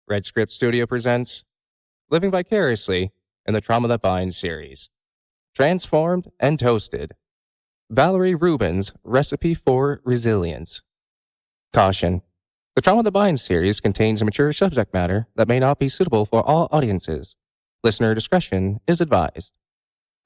Red Script Studio presents Living Vicariously in the Trauma That Binds series. Transformed and Toasted. Valerie Rubin's Recipe for Resilience. Caution. The Trauma That Binds series contains mature subject matter that may not be suitable for all audiences. Listener discretion is advised.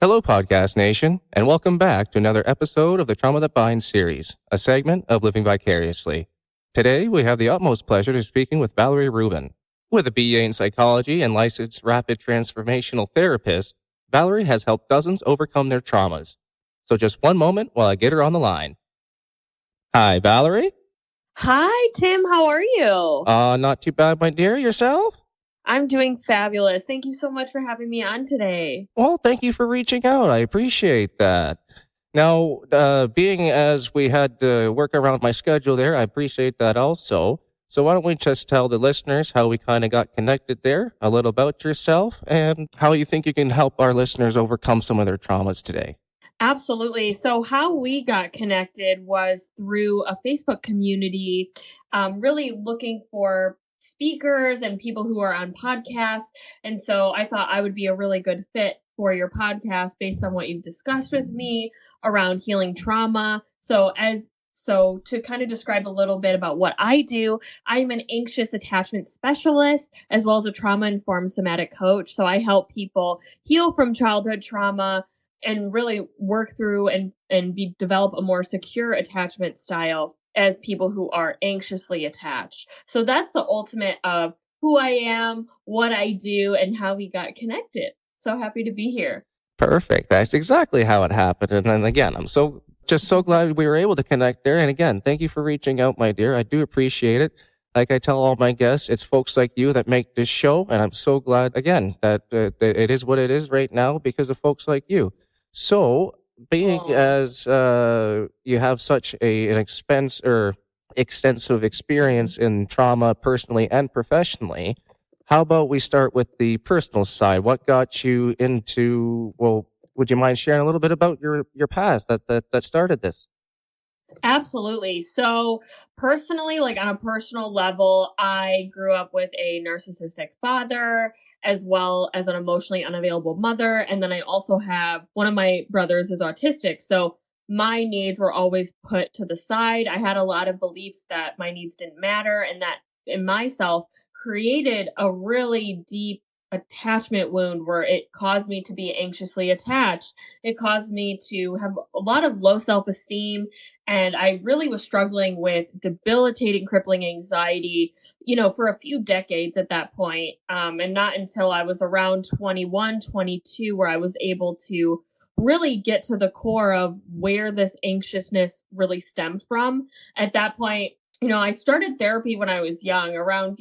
Hello, Podcast Nation, and welcome back to another episode of the Trauma That Binds series, a segment of Living Vicariously. Today, we have the utmost pleasure of speaking with Valerie Rubin. With a BA in psychology and licensed rapid transformational therapist, Valerie has helped dozens overcome their traumas. So just one moment while I get her on the line. Hi, Valerie. Hi, Tim. How are you? Not too bad, my dear. Yourself? I'm doing fabulous. Thank you so much for having me on today. Well, thank you for reaching out. I appreciate that. Now, being as we had to work around my schedule there, I appreciate that also. So why don't we just tell the listeners how we kind of got connected there, a little about yourself, and how you think you can help our listeners overcome some of their traumas today. Absolutely. So how we got connected was through a Facebook community, really looking for speakers and people who are on podcasts. And so I thought I would be a really good fit for your podcast based on what you've discussed with me around healing trauma. So to kind of describe a little bit about what I do, I'm an anxious attachment specialist as well as a trauma-informed somatic coach. So I help people heal from childhood trauma and really work through and develop a more secure attachment style as people who are anxiously attached. So that's the ultimate of who I am, what I do, and how we got connected. So happy to be here. Perfect. That's exactly how it happened. And then again, I'm so glad we were able to connect there. And again, thank you for reaching out, my dear. I do appreciate it. Like I tell all my guests, it's folks like you that make this show. And I'm so glad, again, that it is what it is right now because of folks like you. So, being as you have such an extensive experience in trauma personally and professionally, how about we start with the personal side? What got you into, well, would you mind sharing a little bit about your past that started this? Absolutely. So personally, like on a personal level, I grew up with a narcissistic father as well as an emotionally unavailable mother. And then I also have one of my brothers is autistic. So my needs were always put to the side. I had a lot of beliefs that my needs didn't matter and that in myself created a really deep attachment wound where it caused me to be anxiously attached. It caused me to have a lot of low self-esteem. And I really was struggling with debilitating, crippling anxiety, for a few decades at that point. And not until I was around 21, 22, where I was able to really get to the core of where this anxiousness really stemmed from. At that point, I started therapy when I was young, around,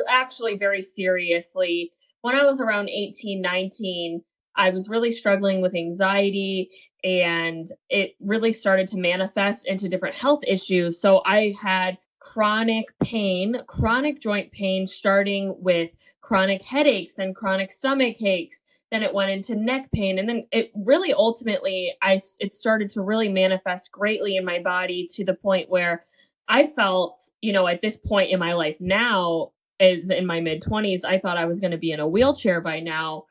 actually very seriously. When I was around 18, 19, I was really struggling with anxiety and it really started to manifest into different health issues. So I had chronic joint pain, starting with chronic headaches, then chronic stomach aches. Then it went into neck pain. And then it really ultimately, it started to really manifest greatly in my body to the point where I felt, at this point in my life now, is in my mid-20s, I thought I was going to be in a wheelchair by now.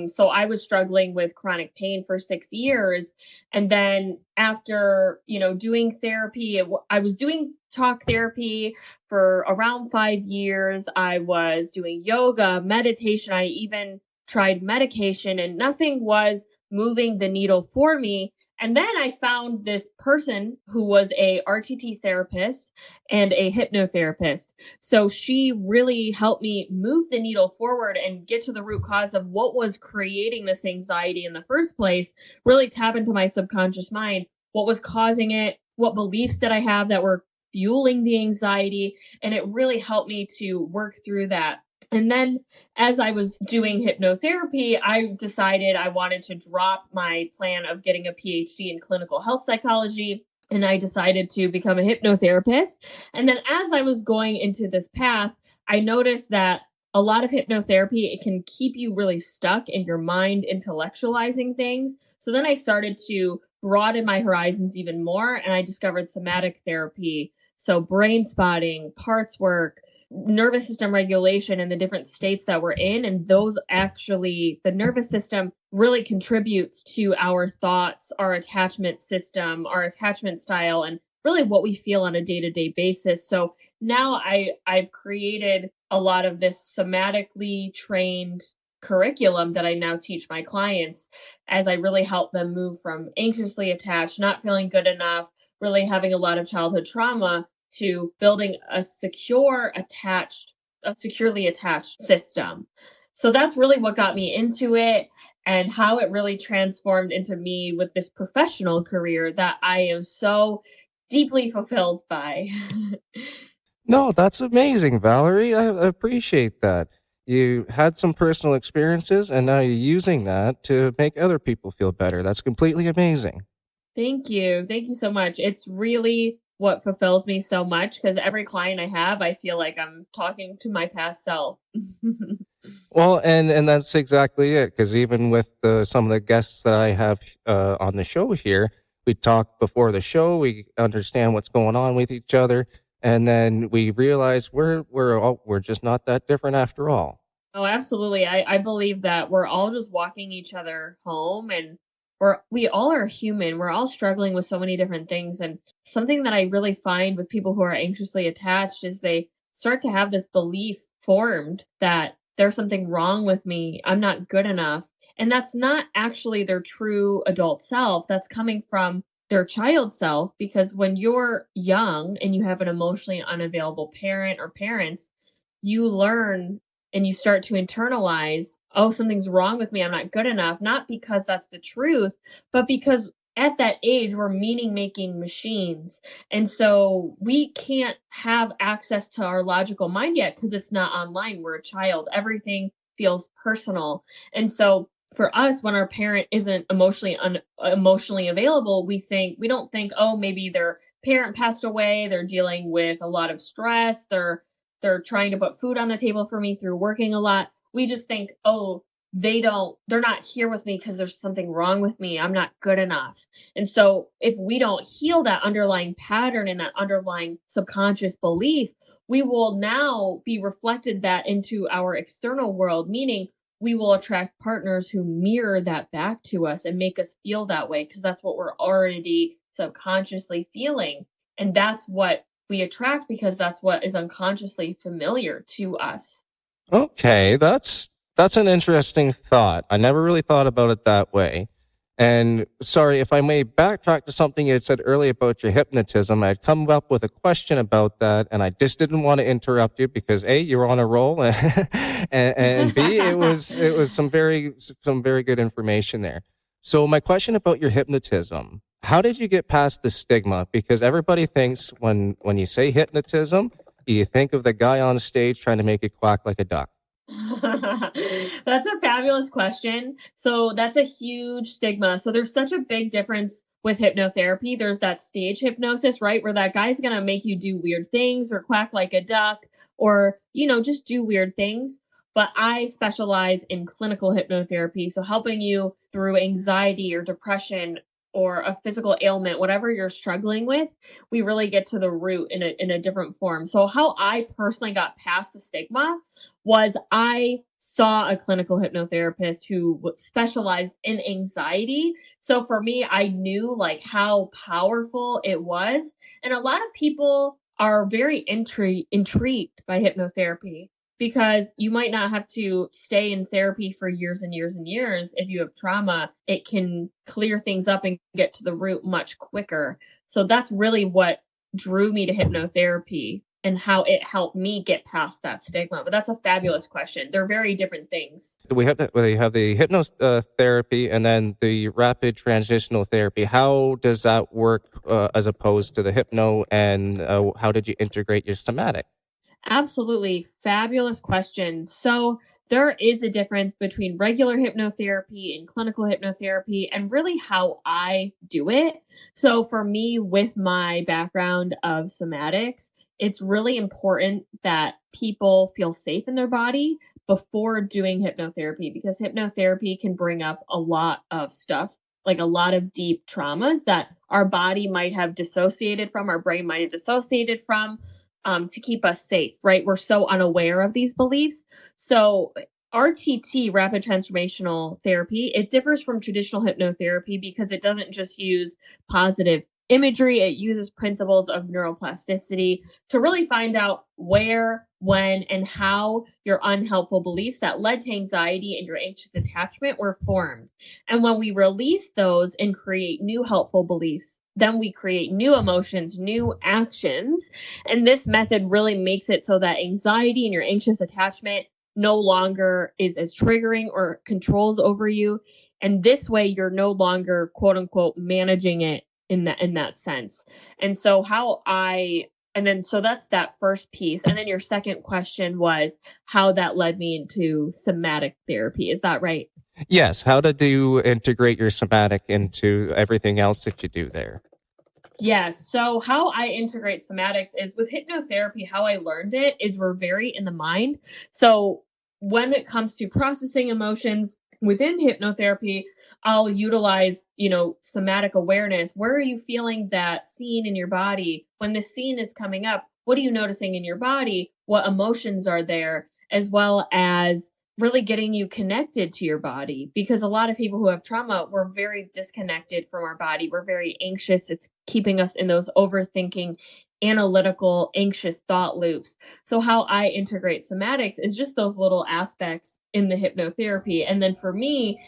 So I was struggling with chronic pain for 6 years. And then after, doing therapy, I was doing talk therapy for around 5 years. I was doing yoga, meditation. I even tried medication and nothing was moving the needle for me. And then I found this person who was a RTT therapist and a hypnotherapist. So she really helped me move the needle forward and get to the root cause of what was creating this anxiety in the first place, really tap into my subconscious mind. What was causing it? What beliefs did I have that were fueling the anxiety? And it really helped me to work through that. And then as I was doing hypnotherapy, I decided I wanted to drop my plan of getting a PhD in clinical health psychology. And I decided to become a hypnotherapist. And then as I was going into this path, I noticed that a lot of hypnotherapy, it can keep you really stuck in your mind intellectualizing things. So then I started to broaden my horizons even more. And I discovered somatic therapy. So brain spotting, parts work, nervous system regulation and the different states that we're in. And those actually, the nervous system really contributes to our thoughts, our attachment system, our attachment style, and really what we feel on a day-to-day basis. So now I've created a lot of this somatically trained curriculum that I now teach my clients as I really help them move from anxiously attached, not feeling good enough, really having a lot of childhood trauma, to building a securely attached system. So that's really what got me into it, and how it really transformed into me with this professional career that I am so deeply fulfilled by. No, that's amazing, Valerie. I appreciate that. You had some personal experiences and now you're using that to make other people feel better. That's completely amazing. Thank you. Thank you so much. It's really what fulfills me so much, because every client I have, I feel like I'm talking to my past self. Well, and that's exactly it. Because even with some of the guests that I have on the show here, we talk before the show. We understand what's going on with each other, and then we realize we're just not that different after all. Oh, absolutely. I believe that we're all just walking each other home, and we all are human. We're all struggling with so many different things. And something that I really find with people who are anxiously attached is they start to have this belief formed that there's something wrong with me. I'm not good enough. And that's not actually their true adult self. That's coming from their child self, because when you're young and you have an emotionally unavailable parent or parents, you learn and you start to internalize, oh, something's wrong with me, I'm not good enough, not because that's the truth, but because at that age, we're meaning making machines. And so we can't have access to our logical mind yet because it's not online. We're a child. Everything feels personal. And so for us, when our parent isn't emotionally available, we don't think, oh, maybe their parent passed away, they're dealing with a lot of stress, they're trying to put food on the table for me through working a lot. We just think, oh, they're not here with me because there's something wrong with me. I'm not good enough. And so if we don't heal that underlying pattern and that underlying subconscious belief, we will now be reflected that into our external world, meaning we will attract partners who mirror that back to us and make us feel that way, because that's what we're already subconsciously feeling. And that's what we attract, because that's what is unconsciously familiar to us. Okay, that's an interesting thought. I never really thought about it that way. And sorry, if I may backtrack to something you had said earlier about your hypnotism, I had come up with a question about that, and I just didn't want to interrupt you because A, you were on a roll, and B, it was some very good information there. So my question about your hypnotism, how did you get past the stigma? Because everybody thinks when you say hypnotism, you think of the guy on stage trying to make it quack like a duck. That's a fabulous question. So that's a huge stigma. So there's such a big difference with hypnotherapy. There's that stage hypnosis, right? Where that guy's going to make you do weird things or quack like a duck or, just do weird things. But I specialize in clinical hypnotherapy. So helping you through anxiety or depression or a physical ailment, whatever you're struggling with, we really get to the root in a different form. So how I personally got past the stigma was I saw a clinical hypnotherapist who specialized in anxiety. So for me, I knew like how powerful it was. And a lot of people are very intrigued by hypnotherapy, because you might not have to stay in therapy for years and years and years. If you have trauma, it can clear things up and get to the root much quicker. So that's really what drew me to hypnotherapy and how it helped me get past that stigma. But that's a fabulous question. They're very different things. We have the hypnotherapy and then the rapid transitional therapy. How does that work as opposed to the hypno, and how did you integrate your somatic? Absolutely. Fabulous questions. So there is a difference between regular hypnotherapy and clinical hypnotherapy, and really how I do it. So for me, with my background of somatics, it's really important that people feel safe in their body before doing hypnotherapy, because hypnotherapy can bring up a lot of stuff, like a lot of deep traumas that our body might have dissociated from, our brain might have dissociated from. to keep us safe, right? We're so unaware of these beliefs. So RTT, rapid transformational therapy, it differs from traditional hypnotherapy because it doesn't just use positive imagery. It uses principles of neuroplasticity to really find out where, when, and how your unhelpful beliefs that led to anxiety and your anxious attachment were formed. And when we release those and create new helpful beliefs, then we create new emotions, new actions. And this method really makes it so that anxiety and your anxious attachment no longer is as triggering or controls over you. And this way you're no longer, quote unquote, managing it in that sense. And so so that's that first piece. And then your second question was how that led me into somatic therapy. Is that right? Yes. How did you integrate your somatic into everything else that you do there? Yes. So how I integrate somatics is with hypnotherapy, how I learned it is we're very in the mind. So when it comes to processing emotions within hypnotherapy, I'll utilize, somatic awareness. Where are you feeling that scene in your body? When the scene is coming up, what are you noticing in your body? What emotions are there? As well as really getting you connected to your body, because a lot of people who have trauma, we're very disconnected from our body. We're very anxious. It's keeping us in those overthinking, analytical, anxious thought loops. So how I integrate somatics is just those little aspects in the hypnotherapy. And then for me,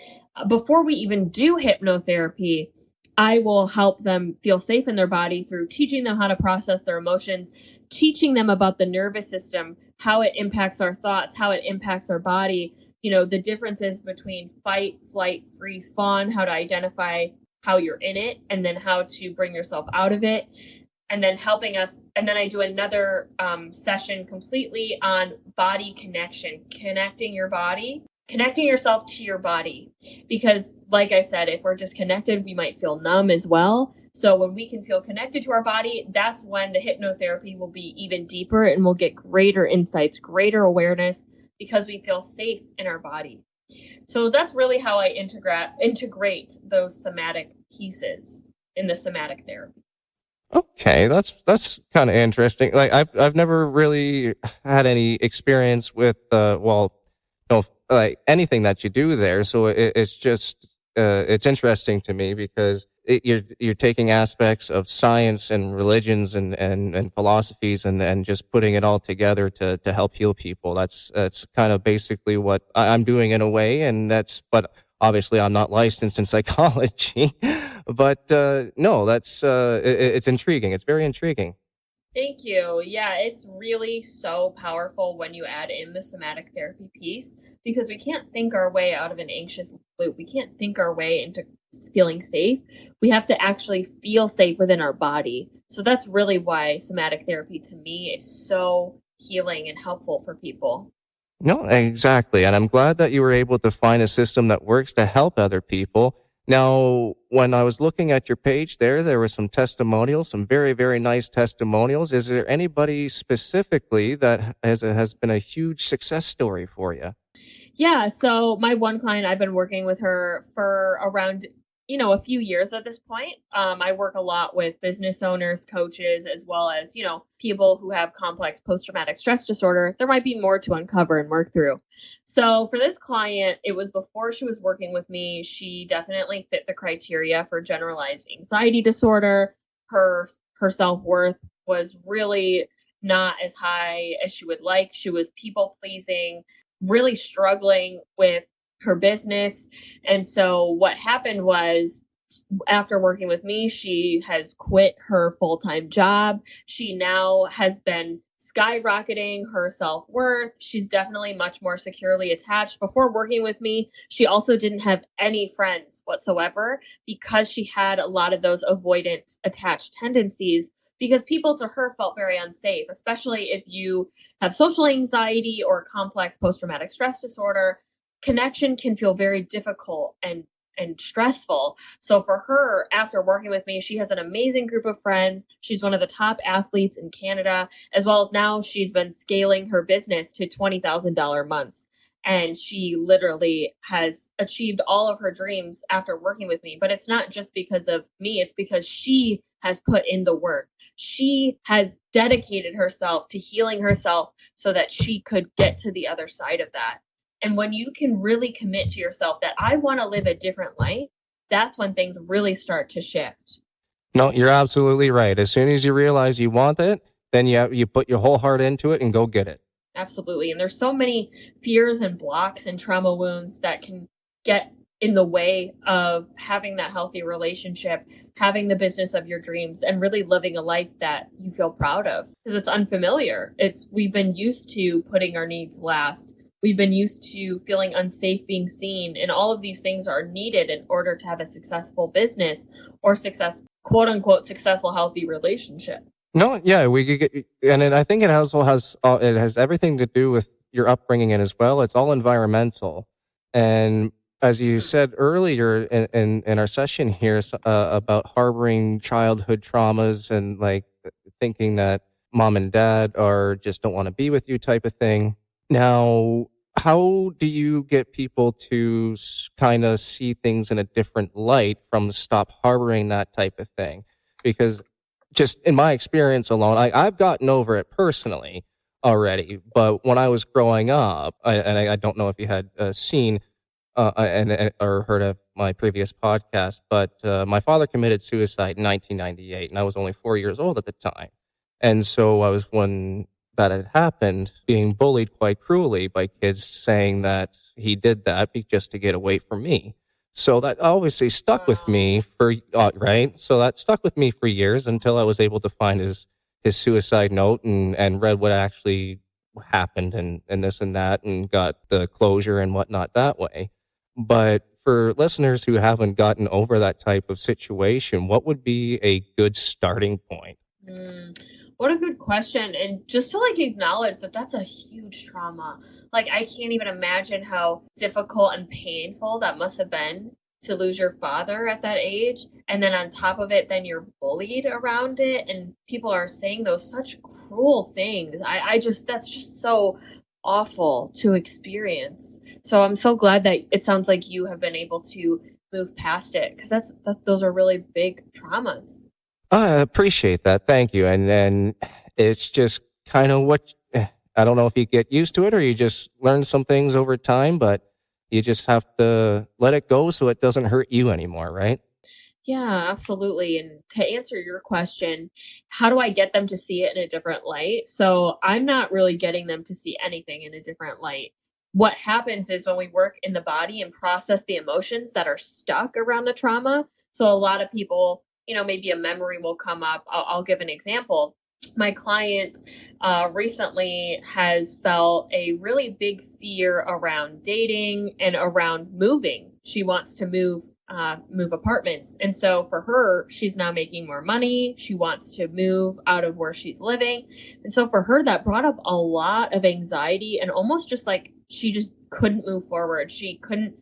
before we even do hypnotherapy, I will help them feel safe in their body through teaching them how to process their emotions, teaching them about the nervous system, how it impacts our thoughts, how it impacts our body, the differences between fight, flight, freeze, fawn, how to identify how you're in it, and then how to bring yourself out of it. And then helping us. And then I do another session completely on body connection, connecting your body, connecting yourself to your body. Because like I said, if we're disconnected, we might feel numb as well. So when we can feel connected to our body, that's when the hypnotherapy will be even deeper and we'll get greater insights, greater awareness, because we feel safe in our body. So that's really how I integrate those somatic pieces in the somatic therapy. Okay, that's kind of interesting. Like I've never really had any experience with like anything that you do there. So it's just it's interesting to me because you're taking aspects of science and religions and philosophies and just putting it all together to help heal people. That's kind of basically what I'm doing in a way, but obviously I'm not licensed in psychology. But no, it's intriguing. It's very intriguing. Thank you. Yeah, it's really so powerful when you add in the somatic therapy piece because we can't think our way out of an anxious loop. We can't think our way into feeling safe. We have to actually feel safe within our body. So that's really why somatic therapy to me is so healing and helpful for people. No, exactly. And I'm glad that you were able to find a system that works to help other people. Now, when I was looking at your page there were some testimonials, some very, very nice testimonials. Is there anybody specifically that has been a huge success story for you? Yeah, so my one client, I've been working with her for around, a few years at this point. I work a lot with business owners, coaches, as well as, people who have complex post-traumatic stress disorder. There might be more to uncover and work through. So for this client, it was before she was working with me. She definitely fit the criteria for generalized anxiety disorder. Her self-worth was really not as high as she would like. She was people pleasing, really struggling with her business. And so what happened was after working with me, she has quit her full-time job. She now has been skyrocketing her self-worth. She's definitely much more securely attached. Before working with me, she also didn't have any friends whatsoever because she had a lot of those avoidant attached tendencies because people to her felt very unsafe, especially if you have social anxiety or complex post-traumatic stress disorder. Connection can feel very difficult and stressful. So for her, after working with me, she has an amazing group of friends. She's one of the top athletes in Canada, as well as now she's been scaling her business to $20,000 months. and she literally has achieved all of her dreams after working with me. But it's not just because of me, it's because she has put in the work. She has dedicated herself to healing herself so that she could get to the other side of that. And when you can really commit to yourself that I want to live a different life, that's when things really start to shift. No, you're absolutely right. As soon as you realize you want it, then you put your whole heart into it and go get it. Absolutely. And there's so many fears and blocks and trauma wounds that can get in the way of having that healthy relationship, having the business of your dreams, and really living a life that you feel proud of. Because it's unfamiliar. We've been used to putting our needs last. We've been used to feeling unsafe being seen, and all of these things are needed in order to have a successful business or quote unquote successful healthy relationship. No, yeah, we could get, and I think it also has it has everything to do with your upbringing and as well. It's all environmental, and as you said earlier in our session here about harboring childhood traumas and like thinking that mom and dad are just don't want to be with you type of thing. Now, how do you get people to kind of see things in a different light from stop harboring that type of thing? Because just in my experience alone, I've gotten over it personally already. But when I was growing up, I don't know if you had seen or heard of my previous podcast, but my father committed suicide in 1998, and I was only 4 years old at the time. And so I was, when that had happened, being bullied quite cruelly by kids saying that he did that just to get away from me. So that obviously stuck with me for, right? So that stuck with me for years until I was able to find his suicide note and read what actually happened and this and that and got the closure and whatnot that way. But for listeners who haven't gotten over that type of situation, what would be a good starting point? What a good question. And just to like acknowledge that that's a huge trauma. Like I can't even imagine how difficult and painful that must have been to lose your father at that age. And then on top of it, then you're bullied around it and people are saying those such cruel things. That's just so awful to experience. So I'm so glad that it sounds like you have been able to move past it, because those are really big traumas. I appreciate that. Thank you. And then it's just kind of I don't know if you get used to it or you just learn some things over time, but you just have to let it go so it doesn't hurt you anymore, right? Yeah, absolutely. And to answer your question, how do I get them to see it in a different light? So I'm not really getting them to see anything in a different light. What happens is when we work in the body and process the emotions that are stuck around the trauma. So a lot of people, maybe a memory will come up. I'll give an example. My client recently has felt a really big fear around dating and around moving. She wants to move apartments. And so for her, she's now making more money. She wants to move out of where she's living. And so for her, that brought up a lot of anxiety and almost just like she just couldn't move forward. She couldn't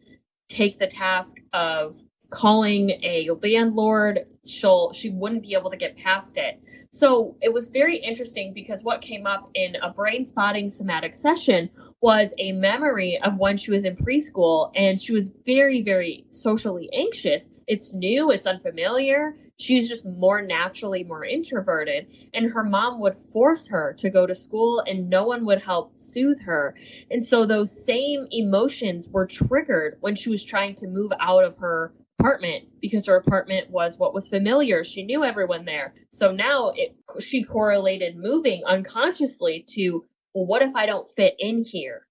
take the task of calling a landlord. She wouldn't be able to get past it. So it was very interesting because what came up in a brain spotting somatic session was a memory of when she was in preschool and she was very, very socially anxious. It's new, it's unfamiliar. She's just more naturally more introverted, and her mom would force her to go to school and no one would help soothe her. And so those same emotions were triggered when she was trying to move out of her apartment because her apartment was what was familiar. She knew everyone there. So now she correlated moving unconsciously to, well, what if I don't fit in here?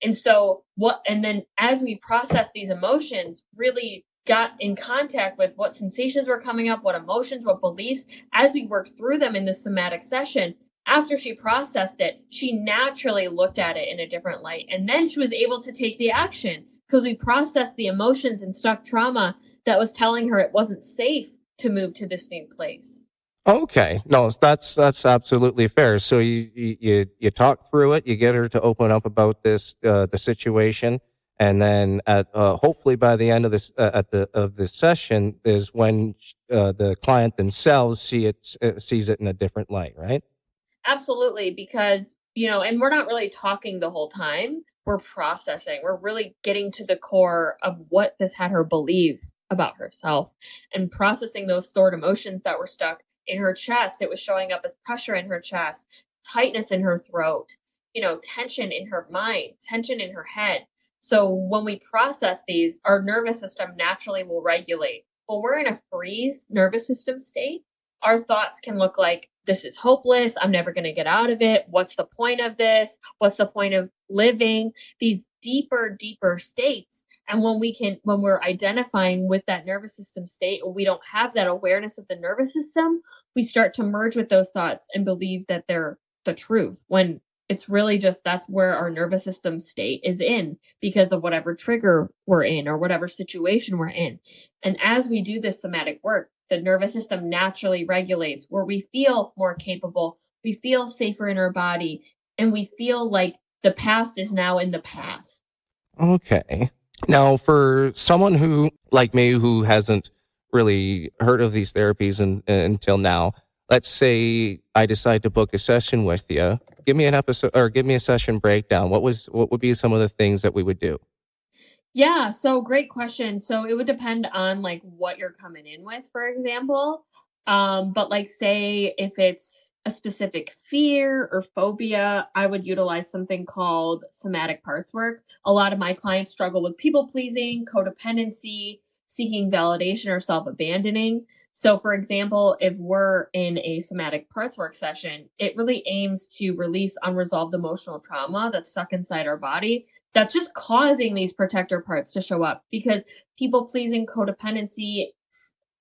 And so and then as we process these emotions, really got in contact with what sensations were coming up, what emotions, what beliefs, as we worked through them in the somatic session. After she processed it, she naturally looked at it in a different light. And then she was able to take the action because we processed the emotions and stuck trauma that was telling her it wasn't safe to move to this new place. Okay. No, that's absolutely fair. So you talk through it, you get her to open up about this, the situation. And then hopefully by the end of this, of the session is when the client themselves sees it in a different light, right? Absolutely. Because, and we're not really talking the whole time. we're processing. We're really getting to the core of what this had her believe about herself and processing those stored emotions that were stuck in her chest. It was showing up as pressure in her chest, tightness in her throat, tension in her mind, tension in her head. So when we process these, our nervous system naturally will regulate. When we're in a freeze nervous system state, our thoughts can look like, this is hopeless. I'm never going to get out of it. What's the point of this? What's the point of living? These deeper states. And when we're identifying with that nervous system state, or we don't have that awareness of the nervous system, we start to merge with those thoughts and believe that they're the truth, when it's really just that's where our nervous system state is in because of whatever trigger we're in or whatever situation we're in. And as we do this somatic work, the nervous system naturally regulates, where we feel more capable, we feel safer in our body, and we feel like the past is now in the past. Okay. Now, for someone who, like me, who hasn't really heard of these therapies until now, let's say I decide to book a session with you. Give me an episode, or give me a session breakdown. What would be some of the things that we would do? Yeah, so great question. So it would depend on like what you're coming in with, for example. But like say if it's a specific fear or phobia, I would utilize something called somatic parts work. A lot of my clients struggle with people pleasing, codependency, seeking validation, or self-abandoning. So for example, if we're in a somatic parts work session, it really aims to release unresolved emotional trauma that's stuck inside our body that's just causing these protector parts to show up, because people pleasing, codependency,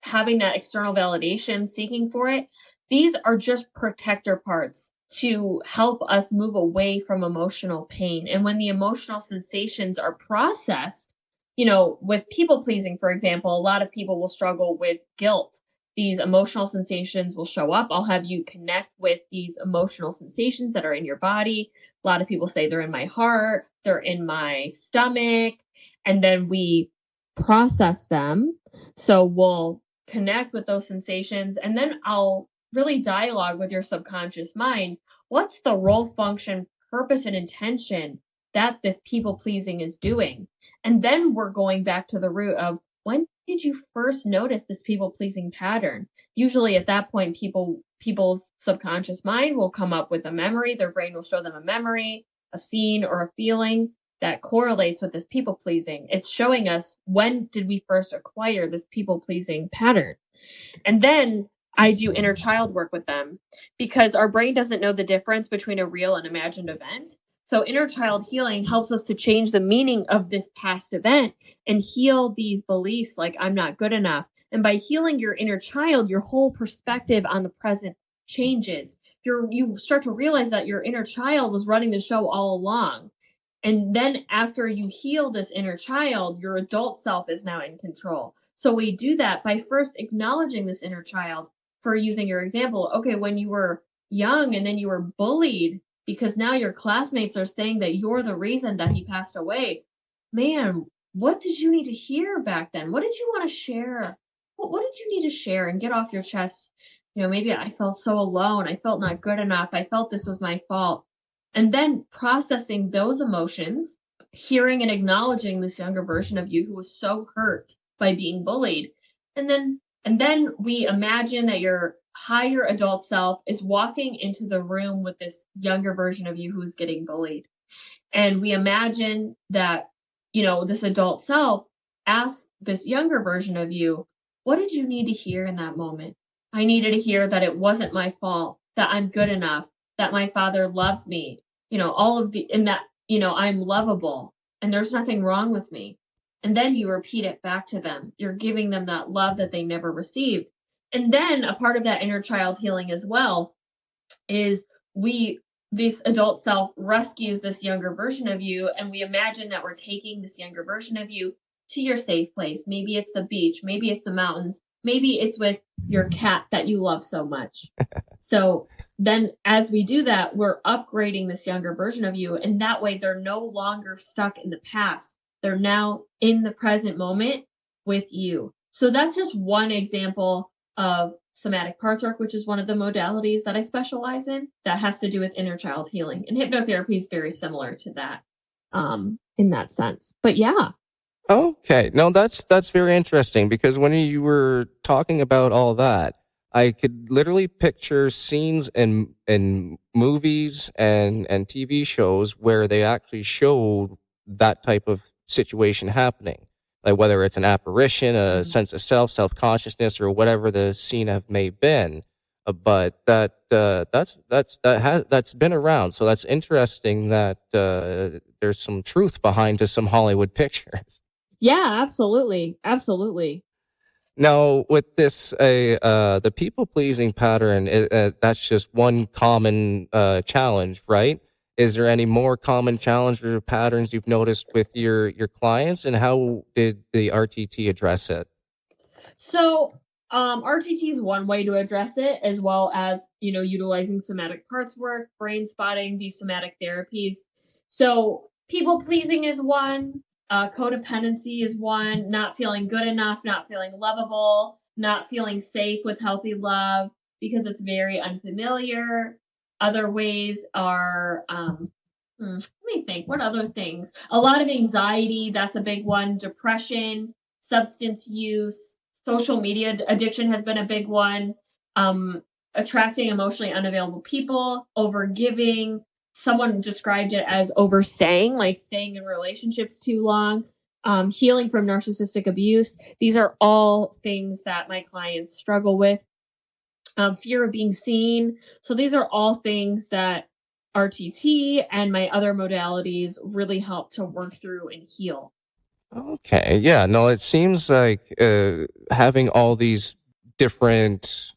having that external validation, seeking for it, these are just protector parts to help us move away from emotional pain. And when the emotional sensations are processed, with people pleasing, for example, a lot of people will struggle with guilt. These emotional sensations will show up. I'll have you connect with these emotional sensations that are in your body. A lot of people say they're in my heart, they're in my stomach, and then we process them. So we'll connect with those sensations, and then I'll really dialogue with your subconscious mind. What's the role, function, purpose, and intention that this people pleasing is doing? And then we're going back to the root of, when did you first notice this people pleasing pattern? Usually at that point, people's subconscious mind will come up with a memory. Their brain will show them a memory, a scene, or a feeling that correlates with this people pleasing. It's showing us, when did we first acquire this people pleasing pattern? And then I do inner child work with them, because our brain doesn't know the difference between a real and imagined event. So inner child healing helps us to change the meaning of this past event and heal these beliefs like I'm not good enough. And by healing your inner child, your whole perspective on the present changes. You start to realize that your inner child was running the show all along. And then after you heal this inner child, your adult self is now in control. So we do that by first acknowledging this inner child. For using your example, okay, when you were young and then you were bullied because now your classmates are saying that you're the reason that he passed away. Man, what did you need to hear back then? What did you want to share? What did you need to share and get off your chest? Maybe I felt so alone. I felt not good enough. I felt this was my fault. And then processing those emotions, hearing and acknowledging this younger version of you who was so hurt by being bullied. And then we imagine that your higher adult self is walking into the room with this younger version of you who is getting bullied. And we imagine that, this adult self asks this younger version of you, what did you need to hear in that moment? I needed to hear that it wasn't my fault, that I'm good enough, that my father loves me, and that, I'm lovable and there's nothing wrong with me. And then you repeat it back to them. You're giving them that love that they never received. And then a part of that inner child healing as well is this adult self rescues this younger version of you. And we imagine that we're taking this younger version of you to your safe place. Maybe it's the beach. Maybe it's the mountains. Maybe it's with your cat that you love so much. So then as we do that, we're upgrading this younger version of you. And that way they're no longer stuck in the past. They're now in the present moment with you. So that's just one example of somatic parts work, which is one of the modalities that I specialize in that has to do with inner child healing. And hypnotherapy is very similar to that. in that sense. But yeah. Okay. No, that's very interesting because when you were talking about all that, I could literally picture scenes in movies and TV shows where they actually showed that type of situation happening. Like whether it's an apparition, a sense of self-consciousness, or whatever the scene have may been. But that's been around. So that's interesting that there's some truth behind to some Hollywood pictures. Yeah, absolutely. Absolutely. Now, with this, the people pleasing pattern, that's just one common challenge, right? Is there any more common challenges or patterns you've noticed with your clients, and how did the RTT address it? So, RTT is one way to address it, as well as, utilizing somatic parts work, brain spotting, these somatic therapies. So, people pleasing is one, codependency is one, not feeling good enough, not feeling lovable, not feeling safe with healthy love because it's very unfamiliar. Other ways are, let me think, what other things? A lot of anxiety, that's a big one, depression, substance use, social media addiction has been a big one. Attracting emotionally unavailable people, over giving. Someone described it as overstaying, like staying in relationships too long. Healing from narcissistic abuse. These are all things that my clients struggle with. Fear of being seen. So these are all things that RTT and my other modalities really help to work through and heal. Okay, yeah, no, it seems like having all these different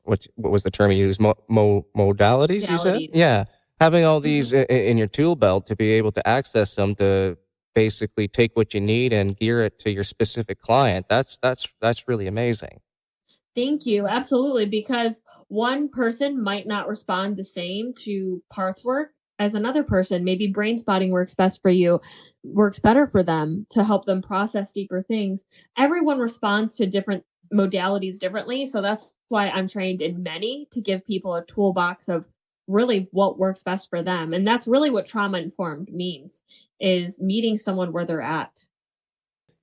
what was the term you used? Modalities, you said? Modalities. Yeah. Having all Mm-hmm. these in your tool belt to be able to access them to basically take what you need and gear it to your specific client. That's really amazing. Thank you. Absolutely. Because one person might not respond the same to parts work as another person. Maybe brain spotting works best for you, works better for them to help them process deeper things. Everyone responds to different modalities differently. So that's why I'm trained in many to give people a toolbox of really what works best for them. And that's really what trauma informed means, is meeting someone where they're at.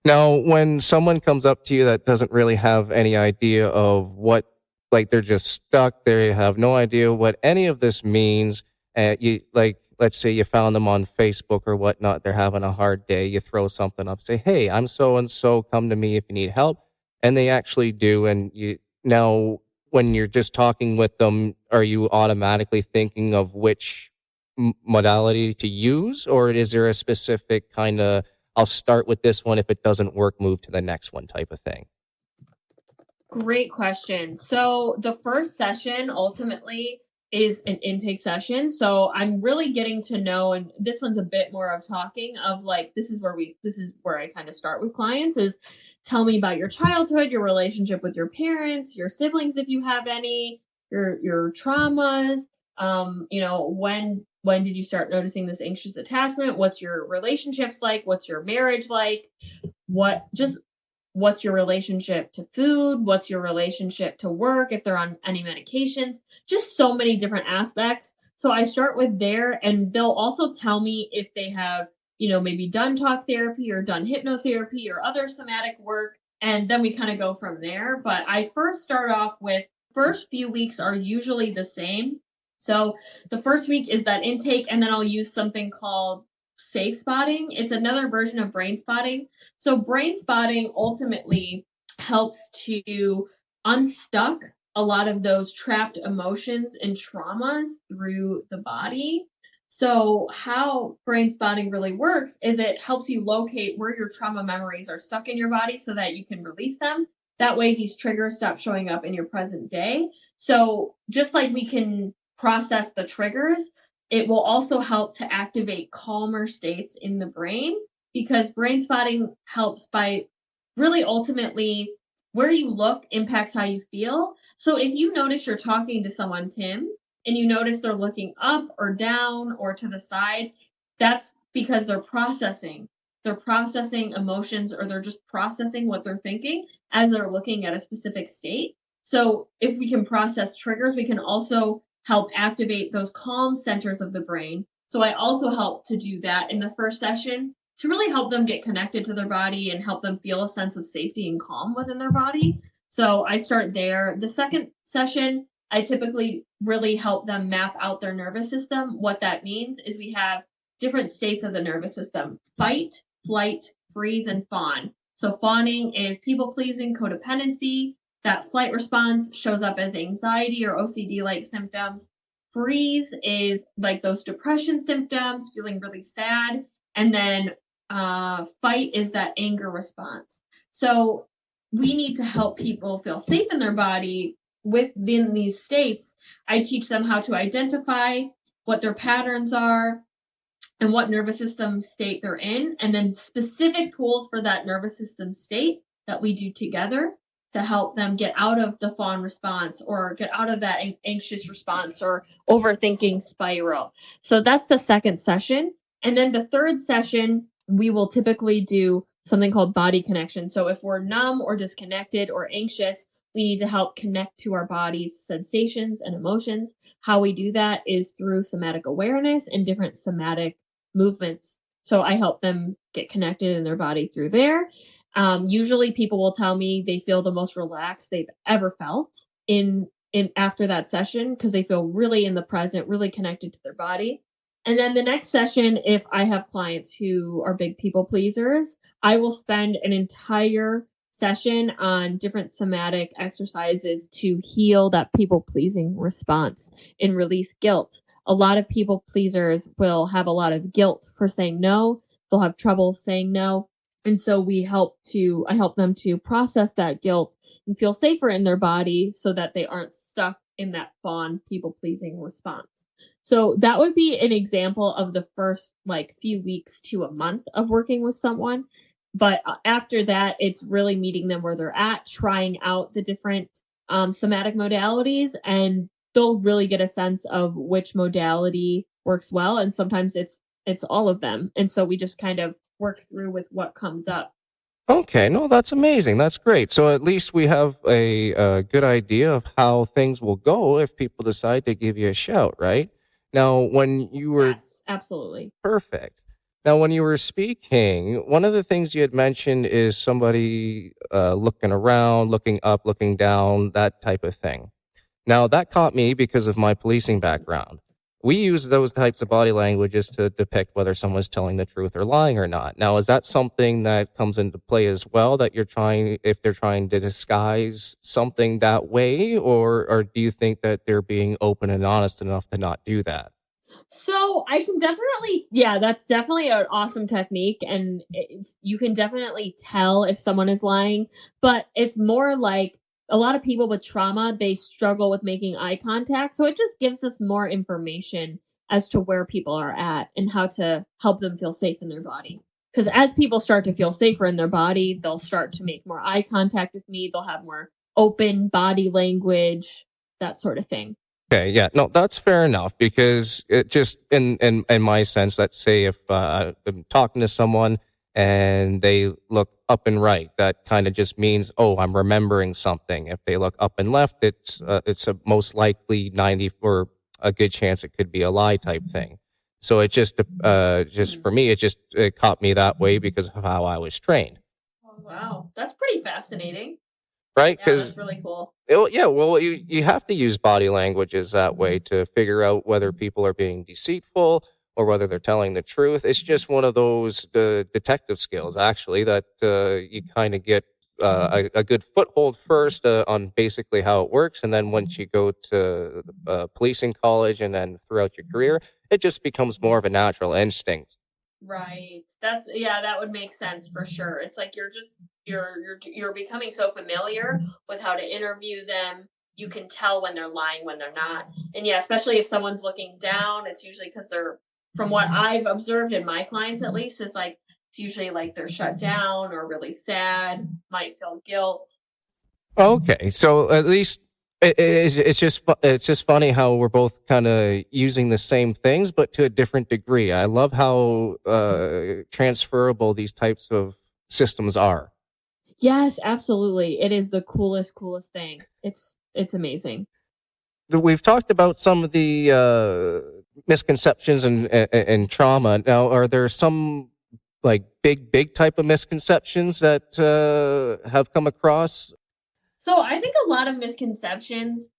Now, when someone comes up to you that doesn't really have any idea of what, like they're just stuck, they have no idea what any of this means, you like, let's say you found them on Facebook or whatnot, they're having a hard day, you throw something up, say, hey, I'm so and so, come to me if you need help, and they actually do, and you now when you're just talking with them, are you automatically thinking of which modality to use, or is there a specific kind of I'll start with this one. If it doesn't work, move to the next one type of thing? Great question. So the first session ultimately is an intake session. So I'm really getting to know, and this one's a bit more of talking of like, this is where I kind of start with clients is tell me about your childhood, your relationship with your parents, your siblings, if you have any, your traumas. When did you start noticing this anxious attachment? What's your relationships like? What's your marriage like? What's your relationship to food? What's your relationship to work? If they're on any medications, just so many different aspects. So I start with there, and they'll also tell me if they have, maybe done talk therapy or done hypnotherapy or other somatic work. And then we kind of go from there. But I first start off with first few weeks are usually the same. So the first week is that intake, and then I'll use something called safe spotting. It's another version of brain spotting. So brain spotting ultimately helps to unstuck a lot of those trapped emotions and traumas through the body. So how brain spotting really works is it helps you locate where your trauma memories are stuck in your body so that you can release them. That way these triggers stop showing up in your present day. So just like we can process the triggers, it will also help to activate calmer states in the brain, because brain spotting helps by really ultimately where you look impacts how you feel. So if you notice you're talking to someone, Tim, and you notice they're looking up or down or to the side, that's because they're processing. They're processing emotions, or they're just processing what they're thinking as they're looking at a specific state. So if we can process triggers, we can also help activate those calm centers of the brain So I also help to do that in the first session to really help them get connected to their body and help them feel a sense of safety and calm within their body. So I start there. The second session, I typically really help them map out their nervous system. What that means is we have different states of the nervous system: fight, flight, freeze, and fawn. So fawning is people pleasing, codependency. That flight response shows up as anxiety or OCD like symptoms. Freeze is like those depression symptoms, feeling really sad. And then fight is that anger response. So we need to help people feel safe in their body within these states. I teach them how to identify what their patterns are and what nervous system state they're in, and then specific tools for that nervous system state that we do together to help them get out of the fawn response or get out of that anxious response or overthinking spiral. So that's the second session. And then the third session, we will typically do something called body connection. So if we're numb or disconnected or anxious, we need to help connect to our body's sensations and emotions. How we do that is through somatic awareness and different somatic movements. So I help them get connected in their body through there. Usually people will tell me they feel the most relaxed they've ever felt in after that session because they feel really in the present, really connected to their body. And then the next session, if I have clients who are big people pleasers, I will spend an entire session on different somatic exercises to heal that people pleasing response and release guilt. A lot of people pleasers will have a lot of guilt for saying no. They'll have trouble saying no. And so I help them to process that guilt and feel safer in their body so that they aren't stuck in that fawn people pleasing response. So that would be an example of the first few weeks to a month of working with someone. But after that, it's really meeting them where they're at, trying out the different somatic modalities, and they'll really get a sense of which modality works well. And sometimes it's all of them. And so we just kind of work through with what comes up. Okay, no, that's amazing. That's great. So at least we have a good idea of how things will go if people decide to give you a shout, right? Now, when you were Yes, absolutely. perfect. Now, when you were speaking, one of the things you had mentioned is somebody looking around, looking up, looking down, that type of thing. Now, that caught me because of my policing background. We use those types of body languages to depict whether someone's telling the truth or lying or not. Now, is that something that comes into play as well, that if they're trying to disguise something that way, or do you think that they're being open and honest enough to not do that? So I can definitely, that's definitely an awesome technique. And you can definitely tell if someone is lying, but it's more like a lot of people with trauma, they struggle with making eye contact. So it just gives us more information as to where people are at and how to help them feel safe in their body. Because as people start to feel safer in their body, they'll start to make more eye contact with me. They'll have more open body language, that sort of thing. Okay, yeah, no, that's fair enough, because it just in my sense, let's say if I'm talking to someone and they look up and right, that kind of just means, oh, I'm remembering something. If they look up and left, it's a most likely 90 or a good chance it could be a lie type thing. So it just for me, it caught me that way because of how I was trained. Oh, wow, that's pretty fascinating. Right? Yeah, Because that's really cool. you have to use body languages that way to figure out whether people are being deceitful or whether they're telling the truth. It's just one of those detective skills, actually, that you kind of get a good foothold first on basically how it works. And then once you go to policing college and then throughout your career, it just becomes more of a natural instinct. Right. That would make sense for sure. It's like you're becoming so familiar with how to interview them. You can tell when they're lying, when they're not. And yeah, especially if someone's looking down, it's usually because from what I've observed in my clients at least, is like it's usually like they're shut down or really sad, might feel guilt. Okay, so at least it's just funny how we're both kind of using the same things, but to a different degree. I love how transferable these types of systems are. Yes, absolutely. It is the coolest thing. It's amazing. We've talked about some of the misconceptions and trauma. Now, are there some like big type of misconceptions that have come across? So I think a lot of misconceptions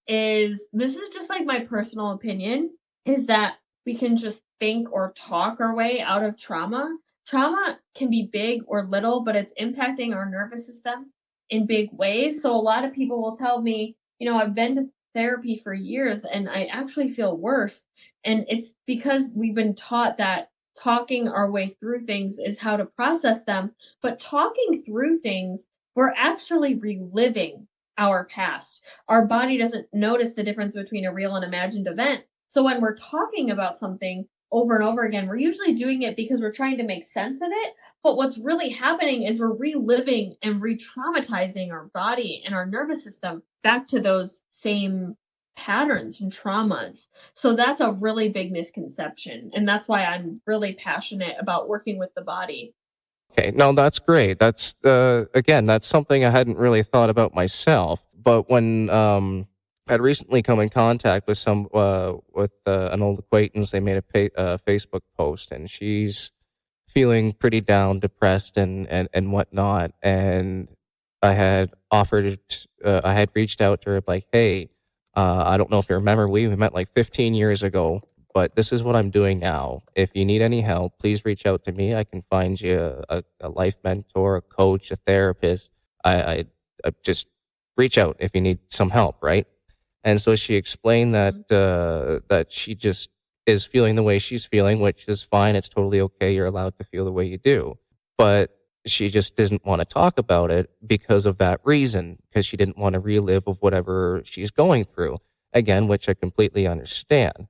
is, this is just like my personal opinion, is that we can just think or talk our way out of trauma. Trauma can be big or little, but it's impacting our nervous system in big ways. So a lot of people will tell me, I've been to therapy for years and I actually feel worse. And it's because we've been taught that talking our way through things is how to process them. But talking through things, we're actually reliving our past. Our body doesn't notice the difference between a real and imagined event. So when we're talking about something over and over again, we're usually doing it because we're trying to make sense of it. But what's really happening is we're reliving and re-traumatizing our body and our nervous system back to those same patterns and traumas. So that's a really big misconception. And that's why I'm really passionate about working with the body. Okay, no, that's great. That's again, that's something I hadn't really thought about myself. But when I'd recently come in contact with an old acquaintance, they made a Facebook post, and she's feeling pretty down, depressed, and whatnot. And I had reached out to her like, hey, I don't know if you remember, we met like 15 years ago, but this is what I'm doing now. If you need any help, please reach out to me. I can find you a life mentor, a coach, a therapist. I just reach out if you need some help, right? And so she explained that she just is feeling the way she's feeling, which is fine. It's totally okay. You're allowed to feel the way you do. But she just didn't want to talk about it because of that reason, because she didn't want to relive of whatever she's going through. Again, which I completely understand.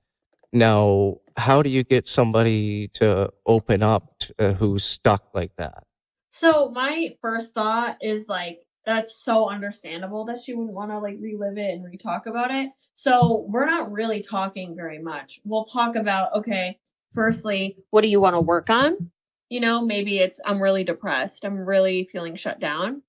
Now, how do you get somebody to open up who's stuck like that? So my first thought is like, that's so understandable that she wouldn't want to like relive it and re-talk about it. So we're not really talking very much. We'll talk about, okay, firstly, what do you want to work on? Maybe it's, I'm really depressed. I'm really feeling shut down,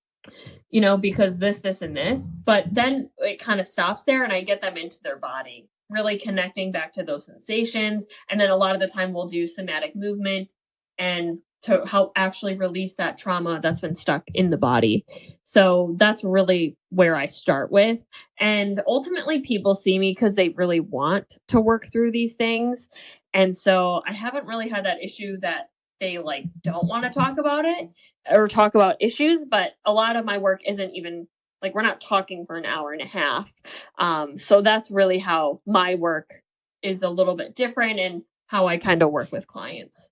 because this, and this. But then it kind of stops there and I get them into their body, really connecting back to those sensations. And then a lot of the time we'll do somatic movement and to help actually release that trauma that's been stuck in the body. So that's really where I start with. And ultimately people see me because they really want to work through these things. And so I haven't really had that issue that they like don't want to talk about it or talk about issues, but a lot of my work isn't even like, we're not talking for an hour and a half. So that's really how my work is a little bit different and how I kind of work with clients.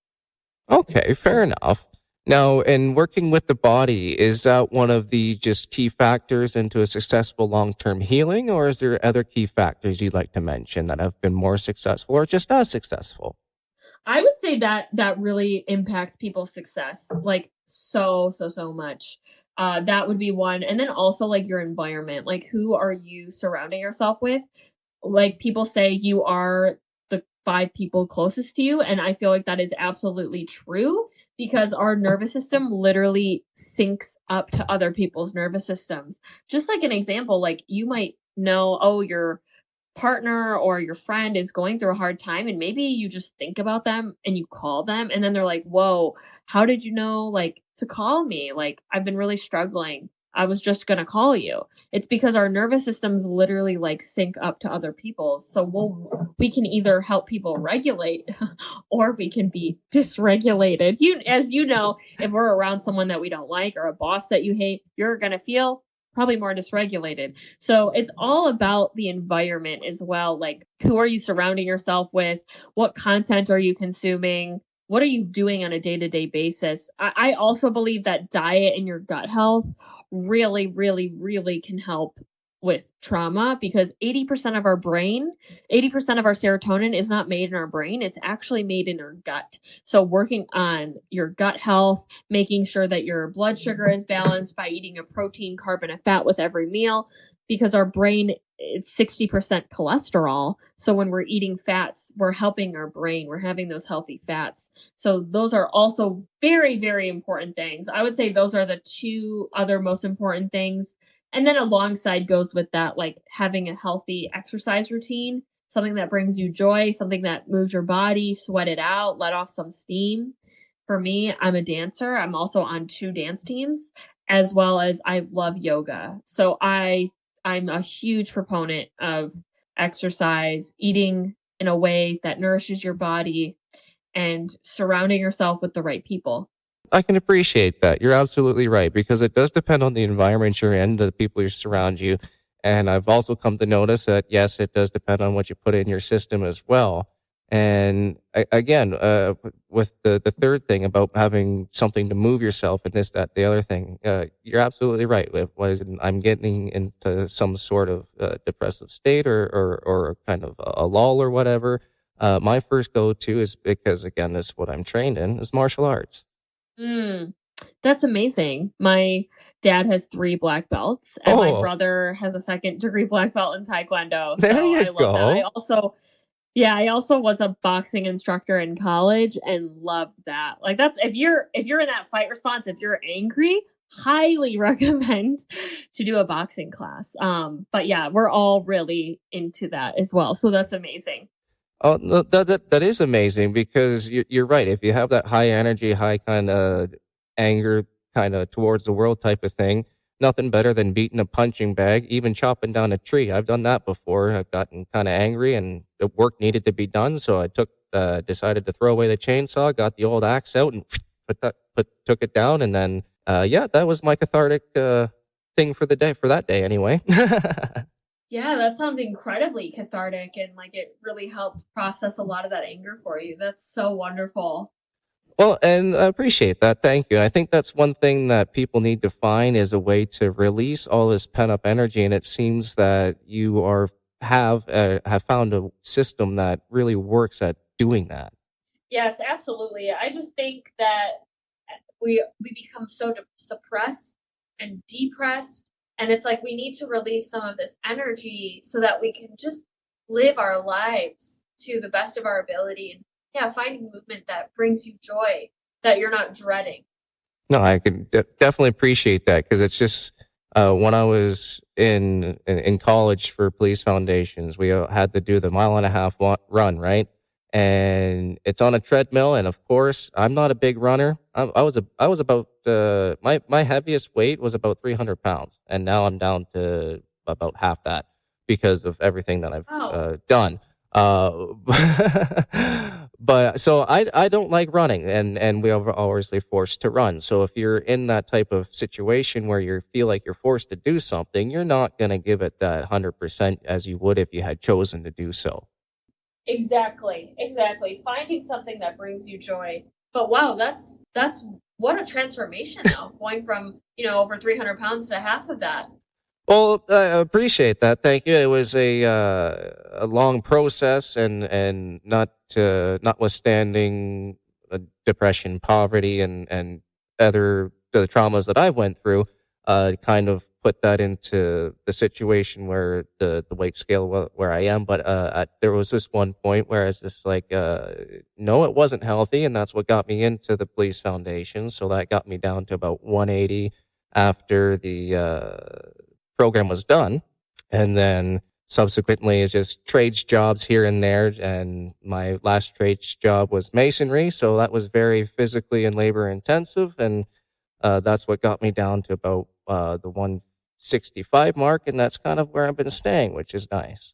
Okay, fair enough. Now, in working with the body, is that one of the just key factors into a successful long-term healing, or is there other key factors you'd like to mention that have been more successful or just as successful? I would say that really impacts people's success, like so much. That would be one. And then also like your environment, like who are you surrounding yourself with? Like people say you are the 5 people closest to you. And I feel like that is absolutely true because our nervous system literally syncs up to other people's nervous systems. Just like an example, like you might know, oh, your partner or your friend is going through a hard time and maybe you just think about them and you call them and then they're like, whoa, how did you know like to call me? Like I've been really struggling. I was just going to call you. It's because our nervous systems literally like sync up to other people's. So we can either help people regulate or we can be dysregulated. As you know, if we're around someone that we don't like or a boss that you hate, you're going to feel probably more dysregulated. So it's all about the environment as well. Like, who are you surrounding yourself with? What content are you consuming? What are you doing on a day-to-day basis? I also believe that diet and your gut health really, really, really can help with trauma because 80% of our brain, 80% of our serotonin is not made in our brain. It's actually made in our gut. So working on your gut health, making sure that your blood sugar is balanced by eating a protein, carb, and a fat with every meal because our brain is 60% cholesterol. So when we're eating fats, we're helping our brain. We're having those healthy fats. So those are also very, very important things. I would say those are the 2 other most important things. And then alongside goes with that, like having a healthy exercise routine. something that brings you joy, something that moves your body, sweat it out, let off some steam. For me, I'm a dancer. I'm also on 2 dance teams, as well as I love yoga. So I'm a huge proponent of exercise, eating in a way that nourishes your body, and surrounding yourself with the right people. I can appreciate that. You're absolutely right because it does depend on the environment you're in, the people who surround you. And I've also come to notice that, yes, it does depend on what you put in your system as well. And again, with the third thing about having something to move yourself and this, that, the other thing, you're absolutely right. When I'm getting into some sort of depressive state or kind of a lull or whatever, my first go-to is because, again, this is what I'm trained in, is martial arts. Mm, that's amazing. My dad has 3 black belts, and my Oh, brother has a second-degree black belt in Taekwondo. there So you I love that. go. I also was a boxing instructor in college and loved that. Like that's if you're in that fight response, if you're angry, highly recommend to do a boxing class. But yeah, we're all really into that as well. So that's amazing. Oh, no, that is amazing because you're right. If you have that high energy, high kind of anger kind of towards the world type of thing, nothing better than beating a punching bag, even chopping down a tree. I've done that before. I've gotten kind of angry and the work needed to be done. So I decided to throw away the chainsaw, got the old axe out and took it down. And then, yeah, that was my cathartic, thing for the day, for that day anyway. Yeah, that sounds incredibly cathartic, and like it really helped process a lot of that anger for you. That's so wonderful. Well, and I appreciate that. Thank you. I think that's one thing that people need to find is a way to release all this pent up energy. And it seems that you have found a system that really works at doing that. Yes, absolutely. I just think that we become so suppressed and depressed, and it's like we need to release some of this energy so that we can just live our lives to the best of our ability, and yeah, finding movement that brings you joy that you're not dreading. No, I can definitely appreciate that because it's just when I was in college for police foundations, we had to do the mile and a half run, right? And it's on a treadmill, and of course, I'm not a big runner. I was about my heaviest weight was about 300 pounds, and now I'm down to about half that because of everything that I've Oh, done. Uh, but so I don't like running and we are obviously forced to run. So if you're in that type of situation where you feel like you're forced to do something, you're not going to give it that 100% as you would if you had chosen to do so. exactly, exactly. Finding something that brings you joy. But wow, that's what a transformation though, going from, over 300 pounds to half of that. Well, I appreciate that. Thank you. It was a long process, and notwithstanding depression, poverty, and other the traumas that I went through, kind of put that into the situation where the weight scale where I am. But there was this one point where I was just like, no, it wasn't healthy, and that's what got me into the police foundation. So that got me down to about 180 after the program was done. And then subsequently it's just trades jobs here and there. And my last trades job was masonry. So that was very physically and labor intensive. And that's what got me down to about the 165 mark. And that's kind of where I've been staying, which is nice.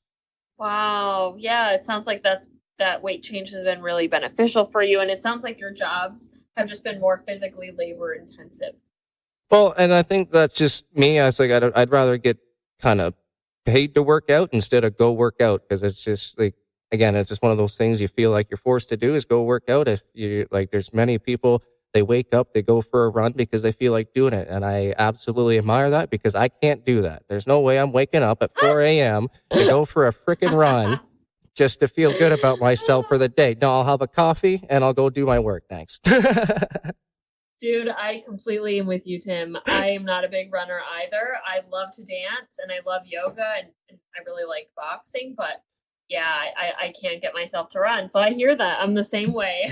Wow. Yeah, it sounds like that weight change has been really beneficial for you, and it sounds like your jobs have just been more physically labor intensive. Well, and I think that's just me. I was like, I'd rather get kind of paid to work out instead of go work out because it's just like, again, it's just one of those things you feel like you're forced to do is go work out. If you like, there's many people, they wake up, they go for a run because they feel like doing it. And I absolutely admire that because I can't do that. There's no way I'm waking up at 4 a.m. to go for a freaking run just to feel good about myself for the day. No, I'll have a coffee and I'll go do my work. Thanks. Dude, I completely am with you, Tim. I am not a big runner either. I love to dance and I love yoga, and I really like boxing, but yeah, I can't get myself to run. So I hear that. I'm the same way.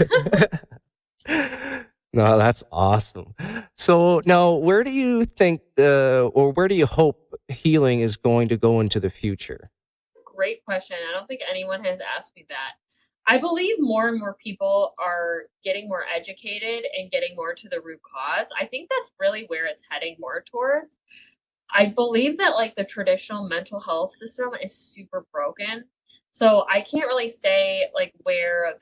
No, that's awesome. So now, where do you think, or where do you hope healing is going to go into the future? great question. I don't think anyone has asked me that. I believe more and more people are getting more educated and getting more to the root cause. I think that's really where it's heading more towards. I believe that like the traditional mental health system is super broken. So I can't really say like where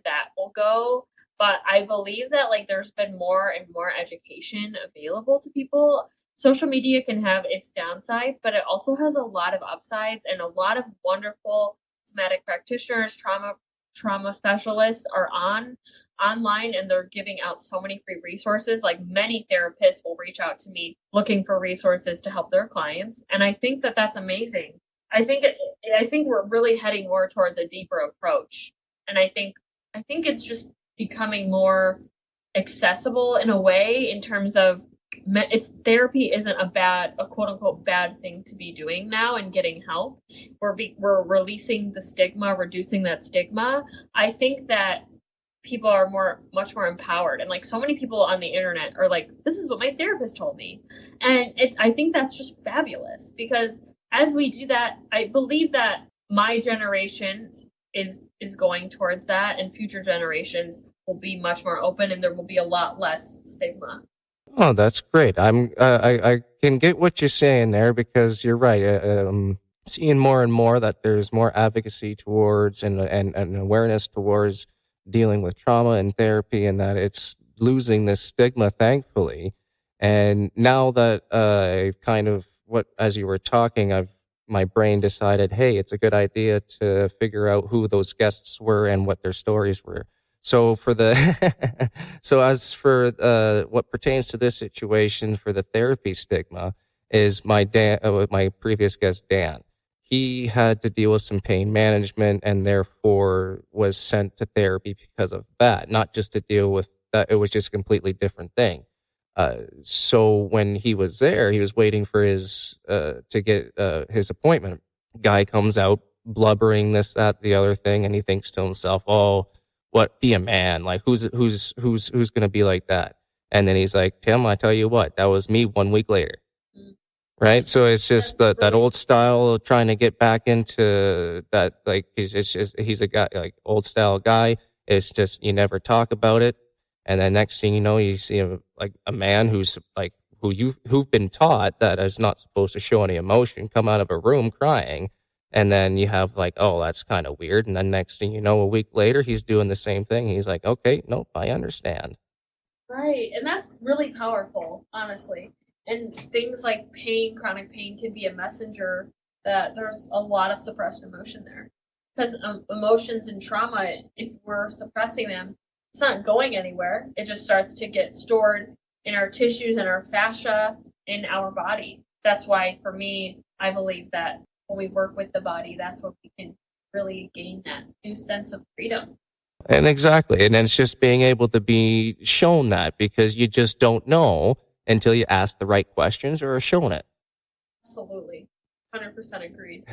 that will go, but I believe that like there's been more and more education available to people. Social media can have its downsides, but it also has a lot of upsides, and a lot of wonderful somatic practitioners, trauma specialists are online, and they're giving out so many free resources. Like many therapists will reach out to me looking for resources to help their clients, and I think that that's amazing. I think we're really heading more towards a deeper approach, and I think it's just becoming more accessible in a way, in terms of it's therapy isn't a quote unquote bad thing to be doing now and getting help. We're releasing the stigma, reducing that stigma. I think that people are much more empowered, and like so many people on the internet are like, this is what my therapist told me, and I think that's just fabulous, because as we do that, I believe that my generation is going towards that, and future generations will be much more open, and there will be a lot less stigma. Oh, that's great. I can get what you're saying there, because you're right. Seeing more and more that there's more advocacy towards and awareness towards dealing with trauma and therapy, and that it's losing this stigma, thankfully. And now that kind of what, as you were talking, my brain decided, hey, it's a good idea to figure out who those guests were and what their stories were. So for the so as for what pertains to this situation for the therapy stigma, is my previous guest Dan. He had to deal with some pain management, and therefore was sent to therapy because of that. Not just to deal with that; it was just a completely different thing. So when he was there, he was waiting for his to get his appointment. Guy comes out blubbering this, that, the other thing, and he thinks to himself, "Oh, what? Be a man! Like who's going to be like that?" And then he's like, "Tim, I tell you what, that was me 1 week later." Right? So it's just that old style of trying to get back into that. Like he's a guy, like old style guy. It's just you never talk about it, and then next thing you know, you see like a man who's like who've been taught that is not supposed to show any emotion come out of a room crying, and then you have like, oh, that's kind of weird, and then next thing you know, a week later, he's doing the same thing. He's like, okay, nope, I understand. Right. And that's really powerful, honestly. And things like pain, chronic pain, can be a messenger that there's a lot of suppressed emotion there. Because emotions and trauma, if we're suppressing them, it's not going anywhere. It just starts to get stored in our tissues and our fascia in our body. That's why, for me, I believe that when we work with the body, that's when we can really gain that new sense of freedom. And exactly. And then it's just being able to be shown that, because you just don't know until you ask the right questions or are shown it. Absolutely. 100% agreed.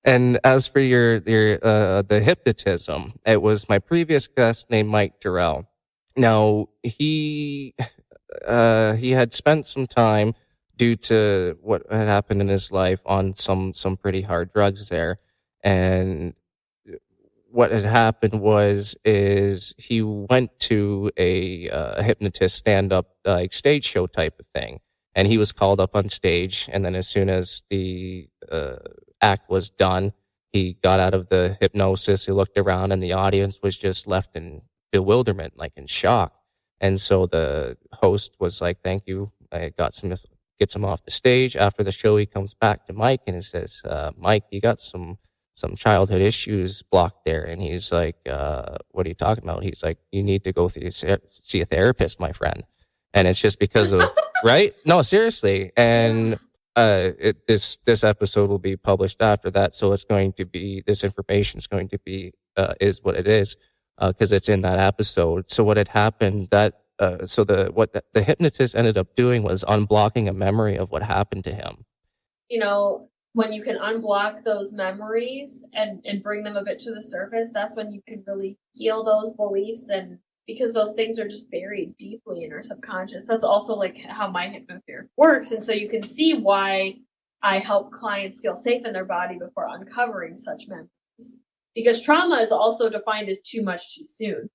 And as for the hypnotism, it was my previous guest named Mike Durrell. Now, he had spent some time, due to what had happened in his life, on some pretty hard drugs there. And what had happened is he went to a hypnotist stand-up like stage show type of thing, and he was called up on stage, and then as soon as the act was done, he got out of the hypnosis, he looked around, and the audience was just left in bewilderment, like in shock. And so the host was like, thank you, I got gets him off the stage. After the show, he comes back to Mike and he says, Mike, you got some childhood issues blocked there. And he's like, what are you talking about? He's like, you need to go see a therapist, my friend. And it's just because of, right? No, seriously. And this episode will be published after that. So it's going to be, this information is going to be, is what it is, because it's in that episode. So what had happened the hypnotist ended up doing was unblocking a memory of what happened to him. You know, when you can unblock those memories and bring them a bit to the surface, that's when you can really heal those beliefs, and because those things are just buried deeply in our subconscious. That's also like how my hypnotherapy works. And so you can see why I help clients feel safe in their body before uncovering such memories. Because trauma is also defined as too much too soon.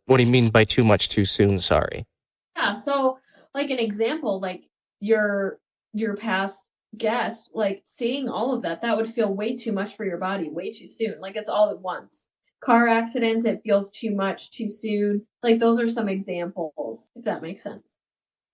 What do you mean by too much too soon? Sorry. Yeah, so like an example, like your past guest, like seeing all of that would feel way too much for your body, way too soon. Like it's all at once. Car accidents, it feels too much too soon. Like those are some examples, if that makes sense.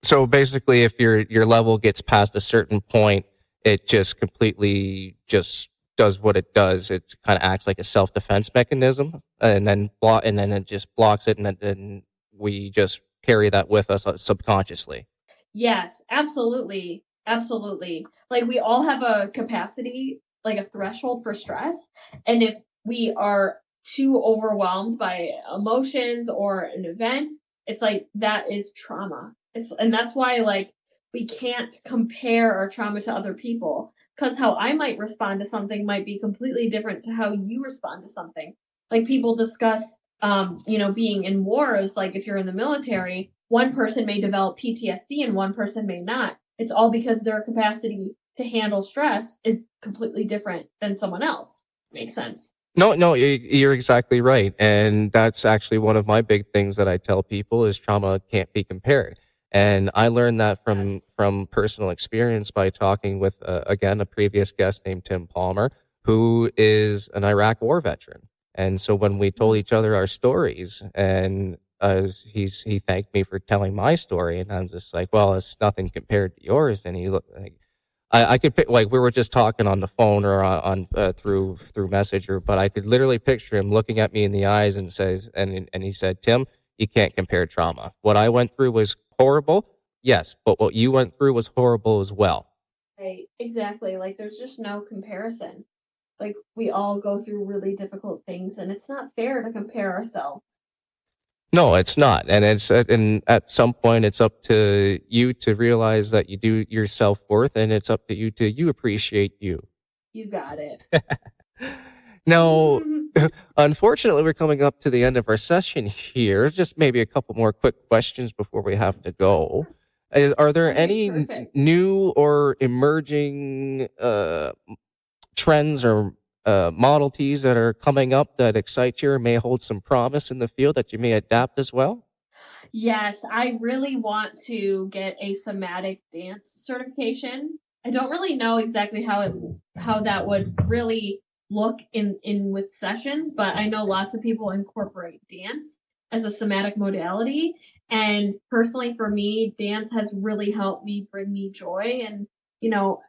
So basically, if your level gets past a certain point, it just completely just does what it does. It kind of acts like a self defense mechanism, and then it just blocks it, and then we just carry that with us subconsciously. Yes, absolutely. Absolutely. Like we all have a capacity, like a threshold for stress. And if we are too overwhelmed by emotions or an event, it's like that is trauma. And that's why like we can't compare our trauma to other people, because how I might respond to something might be completely different to how you respond to something. Like people discuss being in wars, like if you're in the military, one person may develop PTSD and one person may not. It's all because their capacity to handle stress is completely different than someone else. Makes sense. No, you're exactly right, and that's actually one of my big things that I tell people is trauma can't be compared. And I learned that Yes. from personal experience by talking with again a previous guest named Tim Palmer, who is an Iraq War veteran. And so when we told each other our stories, and he thanked me for telling my story, and I'm just like, well, it's nothing compared to yours. And he looked like I could like we were just talking on the phone or through Messenger, but I could literally picture him looking at me in the eyes and and he said, "Tim, you can't compare trauma. What I went through was horrible, yes, but what you went through was horrible as well." Right. Exactly. Like there's just no comparison. Like we all go through really difficult things and it's not fair to compare ourselves. No, it's not, and and at some point it's up to you to realize that you do your self worth, and it's up to you to you appreciate you. You got it. Now, unfortunately, we're coming up to the end of our session here. Just maybe a couple more quick questions before we have to go. Are there Okay, any perfect. new or emerging trends or modalities that are coming up that excite you or may hold some promise in the field that you may adapt as well? Yes, I really want to get a somatic dance certification. I don't really know exactly how that would really look in with sessions, but I know lots of people incorporate dance as a somatic modality. And personally for me, dance has really helped me bring me joy and, you know,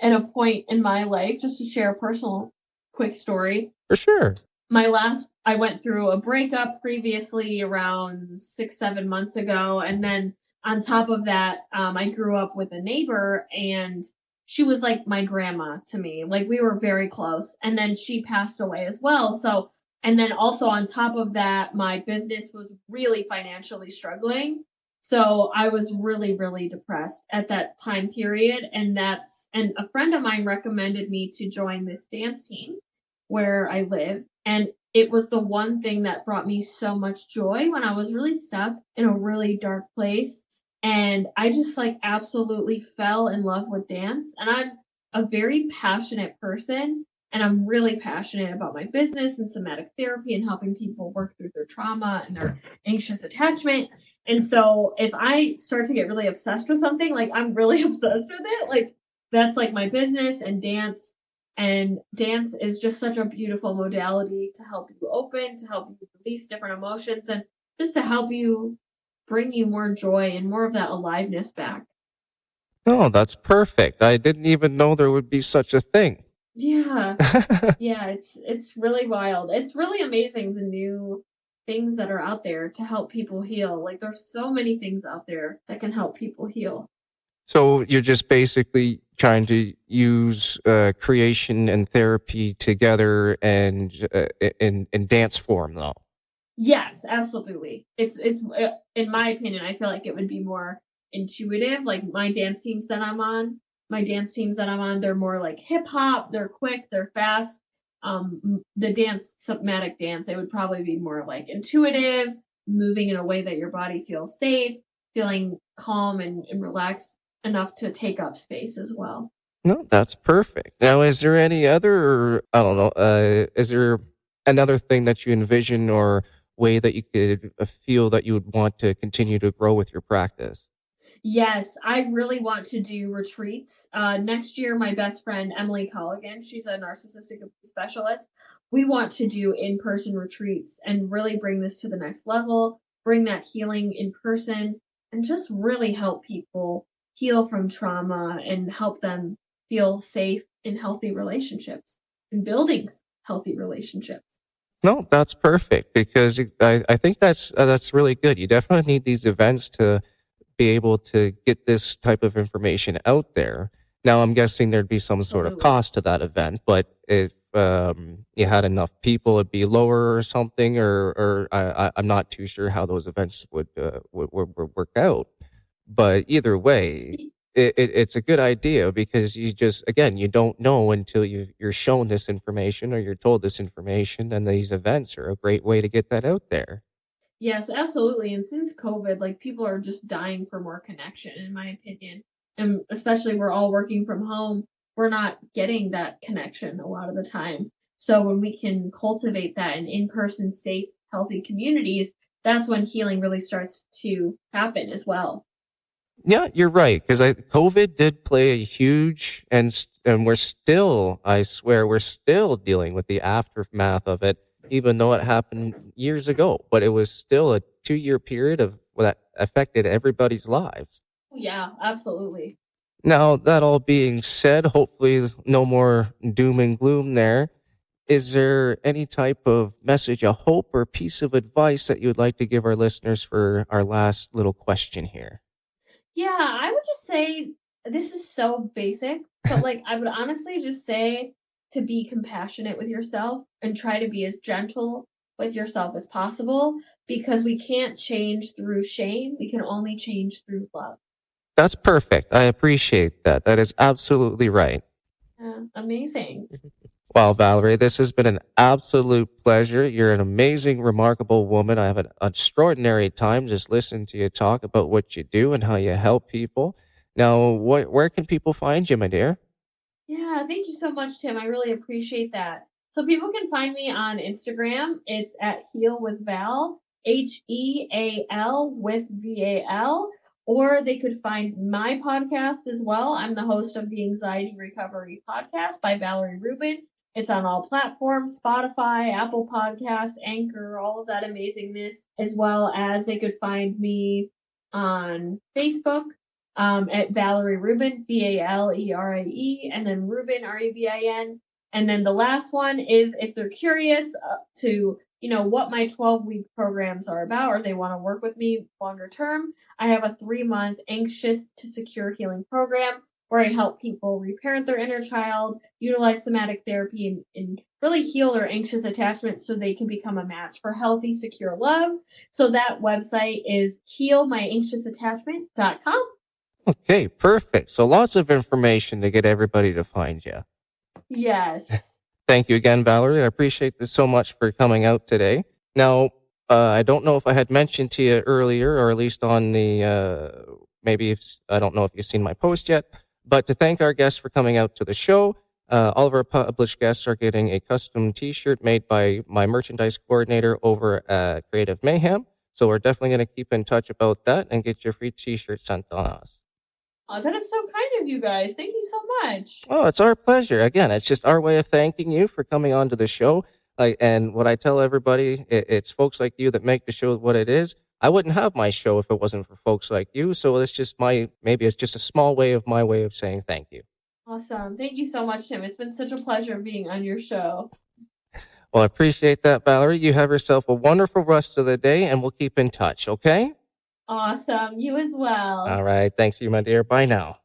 at a point in my life, just to share a personal quick story. For sure. I went through a breakup previously around 6 7 months ago, and then on top of that, I grew up with a neighbor and she was like my grandma to me. Like we were very close, and then she passed away as well. So and then also on top of that, my business was really financially struggling, so I was really really depressed at that time period. And a friend of mine recommended me to join this dance team where I live. And it was the one thing that brought me so much joy when I was really stuck in a really dark place. And I just like absolutely fell in love with dance. And I'm a very passionate person. And I'm really passionate about my business and somatic therapy and helping people work through their trauma and their anxious attachment. And so if I start to get really obsessed with something, like I'm really obsessed with it, like that's like my business and dance. And dance is just such a beautiful modality to help you open, to help you release different emotions, and just to help you bring you more joy and more of that aliveness back. Oh, that's perfect. I didn't even know there would be such a thing. Yeah. Yeah, it's really wild. It's really amazing the new things that are out there to help people heal. Like there's so many things out there that can help people heal. So you're just basically trying to use creation and therapy together and in dance form, though. Yes, absolutely. It's in my opinion, I feel like it would be more intuitive. Like my dance teams that I'm on, they're more like hip hop. They're quick, they're fast. The dance, somatic dance, it would probably be more like intuitive, moving in a way that your body feels safe, feeling calm and relaxed enough to take up space as well. No, that's perfect. Now, is there any other, I don't know, is there another thing that you envision or way that you could feel that you would want to continue to grow with your practice? Yes, I really want to do retreats. Next year, my best friend, Emily Colligan, she's a narcissistic abuse specialist. We want to do in person retreats and really bring this to the next level, bring that healing in person, and just really help people heal from trauma and help them feel safe in healthy relationships and building healthy relationships. No, that's perfect because I think that's really good. You definitely need these events to be able to get this type of information out there. Now, I'm guessing there'd be some sort of Absolutely. cost to that event, but if you had enough people, it'd be lower or something, or I'm not too sure how those events would work out. But either way, it's a good idea because you just, again, you don't know until you're shown this information or you're told this information, and these events are a great way to get that out there. Yes, absolutely. And since COVID, like people are just dying for more connection, in my opinion. And especially we're all working from home, we're not getting that connection a lot of the time. So when we can cultivate that in person, safe, healthy communities, that's when healing really starts to happen as well. Yeah, you're right. Because COVID did play a huge, and we're still, I swear, we're still dealing with the aftermath of it, even though it happened years ago. But it was still a 2 year period of that affected everybody's lives. Yeah, absolutely. Now, that all being said, hopefully no more doom and gloom there. Is there any type of message, a hope, or piece of advice that you would like to give our listeners for our last little question here? Yeah, I would just say this is so basic, but like I would honestly just say to be compassionate with yourself and try to be as gentle with yourself as possible because we can't change through shame. We can only change through love. That's perfect. I appreciate that. That is absolutely right. Yeah, amazing. Well, Valerie, this has been an absolute pleasure. You're an amazing, remarkable woman. I have an extraordinary time just listening to you talk about what you do and how you help people. Now, where can people find you, my dear? Yeah, thank you so much, Tim. I really appreciate that. So people can find me on Instagram. It's at Heal with Val, HEAL with VAL, or they could find my podcast as well. I'm the host of the Anxiety Recovery Podcast by Valerie Rubin. It's on all platforms, Spotify, Apple Podcast, Anchor, all of that amazingness, as well as they could find me on Facebook at Valerie Rubin, Valerie, and then Rubin, Rubin. And then the last one is if they're curious to, what my 12-week programs are about or they want to work with me longer term, I have a 3-month anxious to secure healing program where I help people reparent their inner child, utilize somatic therapy, and really heal their anxious attachment so they can become a match for healthy, secure love. So that website is healmyanxiousattachment.com. Okay, perfect. So lots of information to get everybody to find you. Yes. Thank you again, Valerie. I appreciate this so much for coming out today. Now, I don't know if I had mentioned to you earlier, or at least on the maybe I don't know if you've seen my post yet, but to thank our guests for coming out to the show. All of our published guests are getting a custom T-shirt made by my merchandise coordinator over at Creative Mayhem. So we're definitely going to keep in touch about that and get your free T-shirt sent on us. Oh, that is so kind of you guys. Thank you so much. Oh, it's our pleasure. Again, it's just our way of thanking you for coming on to the show. And what I tell everybody, it's folks like you that make the show what it is. I wouldn't have my show if it wasn't for folks like you. So it's just maybe it's just a small way of my way of saying thank you. Awesome. Thank you so much, Tim. It's been such a pleasure being on your show. Well, I appreciate that, Valerie. You have yourself a wonderful rest of the day, and we'll keep in touch, okay? Awesome. You as well. All right. Thanks, you, my dear. Bye now.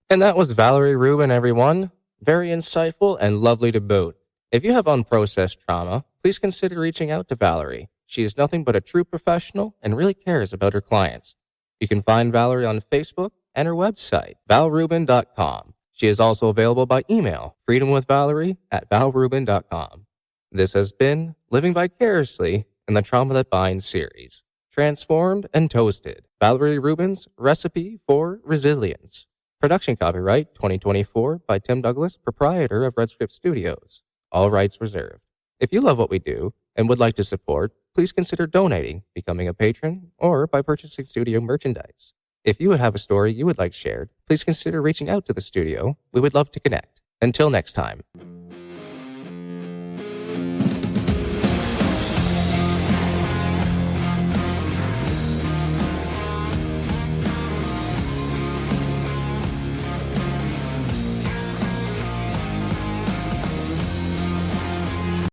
And that was Valerie Rubin, everyone. Very insightful and lovely to boot. If you have unprocessed trauma, please consider reaching out to Valerie. She is nothing but a true professional and really cares about her clients. You can find Valerie on Facebook and her website, valrubin.com. She is also available by email, freedomwithvalerie@valrubin.com. This has been Living Vicariously in the Trauma That Binds series. Transformed and Toasted, Valerie Rubin's Recipe for Resilience. Production copyright 2024 by Tim Douglas, proprietor of Red Script Studios. All rights reserved. If you love what we do and would like to support, please consider donating, becoming a patron, or by purchasing studio merchandise. If you would have a story you would like shared, please consider reaching out to the studio. We would love to connect. Until next time.